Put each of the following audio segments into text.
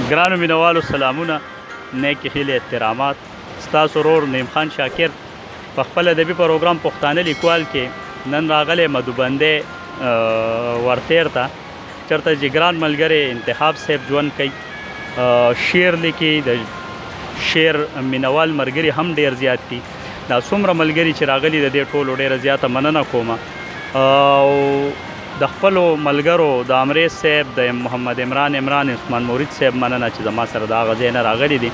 ګرانو مینوالو سلامونه، نیکې هیلې احترامات. ستاسو ورور نعیم خان شاکر په خپل ادبي پروګرام پښتانه لیکوال کې نن راغلی مدوبندۍ ورتیر ته، چېرته چې ګران ملګری انتخاب صاحب ژوند کوي، شعر لیکي، د شعر مینوال ملګري هم ډېر زیات دي. دا څومره ملګري چې راغلي د دې ټولو ډېره زیاته مننه کومه. او د خپلو ملګرو د امریز صاحب، د محمد عمران عثمان مورید صاحب مننه چې زما سره د هغه ځای نه راغلي دي.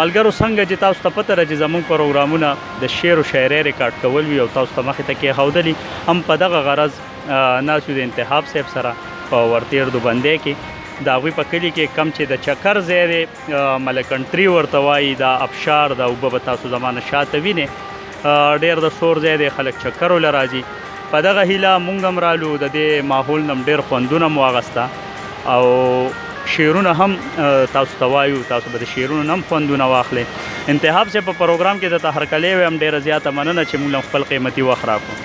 ملګرو څنګه چې تاسو ته پته ده چې زموږ پروګرامونه د شعر و شاعرۍ ریکارډ کول وي او تاسو ته مخې ته کېښودلي، هم په دغه غرض ناست یو د انتخاب صاحب سره په ورتیر دوبندۍ کې. د هغوی په کلي کې کم چې د چکر ځای دی، ملکنټري ورته وایي، دا ابشار د اوبه به تاسو زما نه شاته وینئ، ډېر د سور ځای دی، خلک چکرو له راځي. په دغه هیله مونږ هم رالو، د دې ماحول نه ډېر خوندونه مو واخسته او شعرونه هم تاسو ته وایو، تاسو به د شعرونو نه هم خوندونه واخلئ. انتخاب صاحب په پروګرام کې درته هرکلی وایم، ډېره زیاته مننه چې موږ له خپل قیمتي وخت راکړو.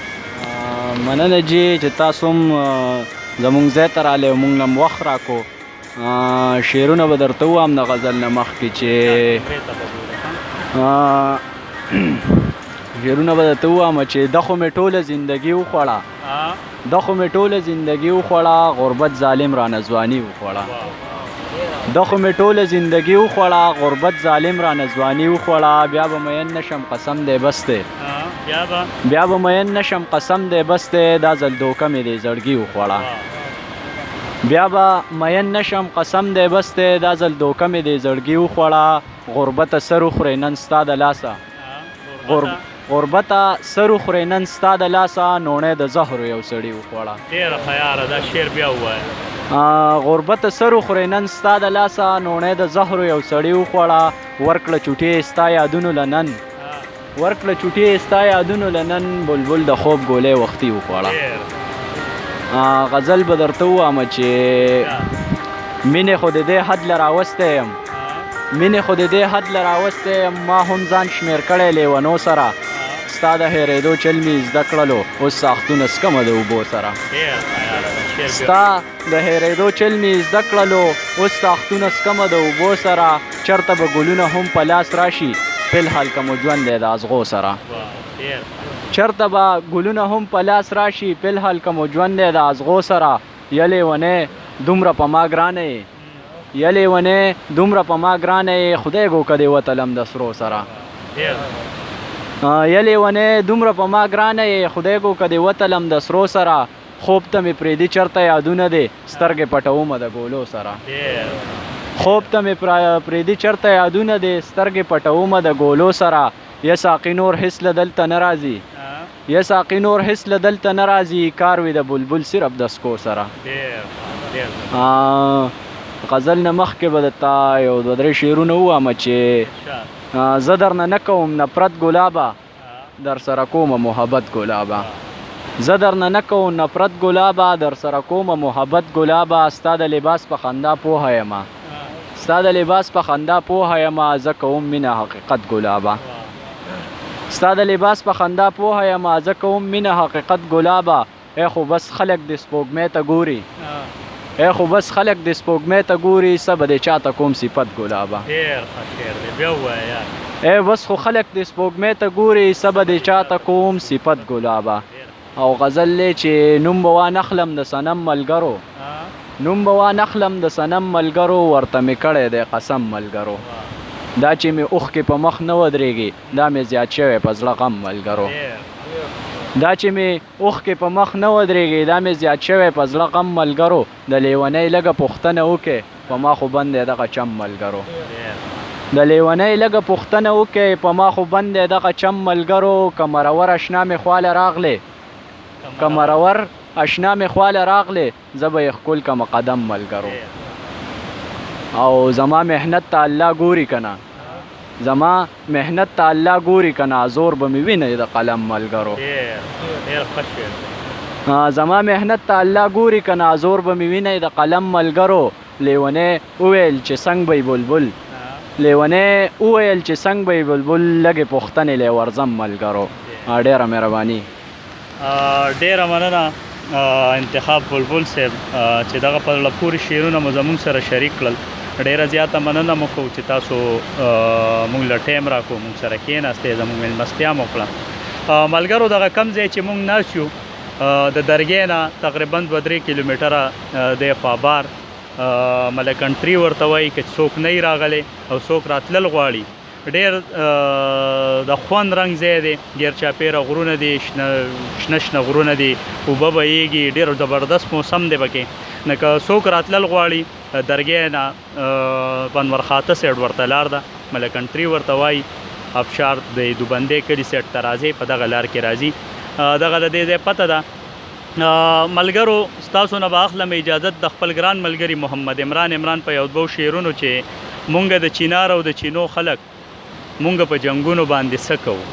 مننه جی چې تاسو هم زموږ ځای ته رالی او موږ له هم وخت راکړو. شعرونه به درته ووایم د غزل نه مخکې چې شعرونه به درته ووایم چې ده خو مې ټوله زندګي وخوړه، ده خو مې ټوله زندګي وخوړه، غربت ظالم رانه ځواني وخوړه. ده خو مې ټوله زندګي وخوړه، غربت ظالم رانه ځواني وخوړه. بیا به مین نشم قسم دی بس دی، بیا به مین نشم قسم دی بس دی، دا ځل دوکه مې دی زړګي وخوړه. بیا به مین نشم قسم دی بس دی، دا ځل دوکه مې دی زړګي وخوړه. غربته سر وخورې نن ستا د لاسه، غربته سر وخورې نن ستا د لاسه، نوڼی د زهرو یو سړي وخوړه. ډېره ښه یاره، دا شعر بیا ووایه. غربته سر وخورې نن ستا د لاسه، نوڼی د زهرو یو سړي وخوړه. ورکړه چوټې ستا یادونو له نن، ورکړه چوټې ستا یادونو له نن، بلبل د خوب ګولۍ وختي وخوړه. غزل به درته ووایم چې مینې خو د دې حد له راوستی یم، مینې خو د دې حد له راوستی یم، ما هم ځان شمېر کړی لیونو سره. ستا د هېرېدو چل مې زده کړلو، اوس ساختونه سکمه د اوبو سره. ستا د هېرېدو چل مې زده کړلو، اوس ساختونه سکمه د اوبو سره. چېرته به ګلونه هم په لاس راشي، فلحال که مو ژوند دی د ازغو سره. چېرته به ګلونه هم په لاس راشي، فلحال که مو ژوند دی د ازغو سره. یا لیونی دومره په ما ګرانه یې، یا لیونی دومره په ما ګرانه یې، خدای ګو که دې وتلم د سرو سره. یا لیونی دومره په ما ګرانه یې، خدای ګو که دې وتلم د سرو سره. خوب ته مې پرېږدي چېرته یادونه دی، سترګې پټومه د ګولو سره. خوب ته مې پرېږدي چېرته یادونه دی، سترګې پټومه د ګولو سره. یا ساقي نور هېڅ له دلته نه راځي، یا ساقي نور هېڅ له دلته نه راځي، کار وي د بلبل صرف د سکو سره. غزل نه مخکې به درته یو دوه درې شعرونه ووایم چې زه درنه نه کوم نفرت ګلابه، در سره کومه محبت ګلابه. زه درنه نه کوم نفرت ګلابه، در سره کومه محبت ګلابه. ستا د لباس په خندا پوهه یمه، ستا د لباس په خندا پوهه یمه، زه کوم مینه حقیقت ګلابه. ستا د لباس په خندا پوهه یمه، زه کوم مینه حقیقت ګلابه. ای خو بس خلک د سپوږمۍ ته ګوري، ای خو بس خلک د سپوږمۍ ته ګوري، څه به د چاته کوم صفت ګلابه. ای بس خو خلک د سپوږمۍ ته ګوري، څه به د چاته کوم صفت ګلابه. او غزل دی چې نوم به وانخلم د صنم ملګرو، نوم به وانخلم د صنم ملګرو، ورته مې کړی دی قسم ملګرو. دا چې مې اوښکې په مخ نه ودرېږي، دا مې زیات شوی په زړه غم ملګرو. دا چې مې اوښکې په مخ نه ودرېږي، دا مې زیات شوی په زړه غم ملګرو. د لیونۍ لږه پوښتنه وکړې، په ما خو بند دی دغه چم ملګرو. د لیونۍ لږه پوښتنه وکړې، په ما خو بند دی دغه چم ملګرو. که مرور اشنا مې خواله راغلې، که مرور اشنا مې خواله راغلې، زه به یې ښکل کړمه قدم ملګرو. او زما محنت ته الله ګوري که نه، زما محنت ته الله ګوري که نه، زور به مې وینئ د قلم ملګرو. زما محنت ته الله ګوري که نه، زور به مې وینئ د قلم ملګرو. لیونی وویل چې څنګ به بلبل، لیونی وویل چې څنګ به بلبل، لږې پوښتنې لی ورځم ملګرو. ډېره مهرباني. ډېره مننه انتخاب بلبل صاحب چې دغه په زړه پورې شعرونه مو زموږ سره شریک کړل. ډیره زیاته مننه مو کوو چې تاسو موږ له ټایم راکړو، موږ سره کښېناستئ، زموږ مېلمستیا مو کړه. ملګرو دغه کم ځای چې موږ ناست یو د درګۍ نه تقریبا 2-3 کیلومیټره دی خوابار ملکنټري ورته وایي که څوک نه وي راغلی او څوک راتلل غواړي. ډېر د خوند رنګ ځای دی، ګیر چاپېره غرونه دي، شنه غرونه دي، اوبه بهیږي، ډېر زبردست موسم دی پکې. نو که څوک راتلل غواړي درګۍ نه پنور خاته سایډ ورته لار ده، ملکنټري ورته وایي، ابشار د دوبندې کلي سایډ ته راځئ، په دغه لار کې راځي. دغه د دې ځای پته ده. ملګرو ستاسو نه به اخلم اجازت د خپل ګران ملګري محمد عمران په یو دوه شعرونو چې مونږ د چینار او د چینو خلک مونږ په جنگونو باندې څه کوو،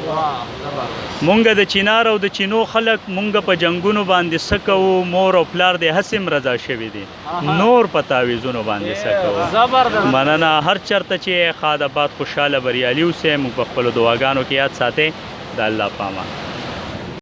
مونږ د چینار او د چینو خلک مونږ په جنگونو باندې څه کوو، مور او پلار دې هسم رضا شوي دي، نور په تعویذونو باندې څه کوو. مننه. هر چرته چې خاد آباد خوشحاله بریالي اوسئ. موږ په خپلو دعاګانو کې یاد ساتئ. د الله په امان.